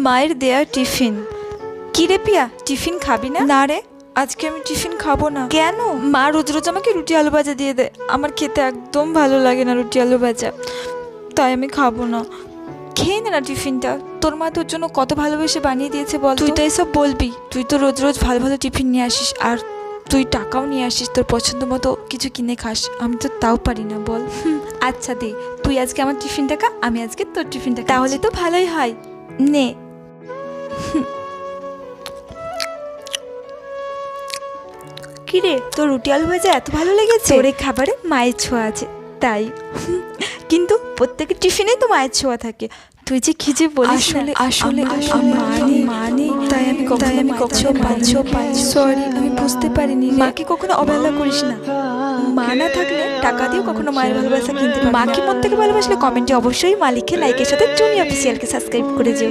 মায়ের দেয়া টিফিন। কি রে পিয়া, টিফিন খাবি না? না রে, আজকে আমি টিফিন খাবো না। কেন? মা রোজ রোজ আমাকে রুটি আলু ভাজা দিয়ে দেয়, আমার খেতে একদম ভালো লাগে না রুটি আলু ভাজা, তাই আমি খাবো না। খেয়ে নে না টিফিনটা, তোর মা তোর জন্য কত ভালোবেসে বানিয়ে দিয়েছে বল। তুই তো এসব বলবি, তুই তো রোজ রোজ ভালো ভালো টিফিন নিয়ে আসিস, আর তুই টাকাও নিয়ে আসিস তোর পছন্দ মতো কিছু কিনে খাস, আমি তো তাও পারি না বল। আচ্ছা দে, তুই আজকে আমার টিফিনটা খা, আমি আজকে তোর টিফিনটা খাচ্ছি। তাহলে তো ভালোই হয়, নে। কি রে, তোর রুটি আলু ভাজা এত ভালো লেগেছে? তোর এই খাবারে মায়ের ছোঁয়া আছে তাই। কিন্তু প্রত্যেকের টিফিনে তো মায়ের ছোঁয়া থাকে। তুই যে কি যে বলিস আসলে না, আসলে মানে তাই আমি কখনো সরি, আমি বুঝতে পারিনি। মাকে কখনো অবহেলা করিস না, মা না থাকলে টাকা দিয়েও কখনো মায়ের ভালোবাসা কিনতে পারবি না। মাকে মন থেকে ভালোবাসলে কমেন্টে অবশ্যই মালিককে লাইকের সাথে টুনি অফিসিয়ালকে সাবস্ক্রাইব করে যেও।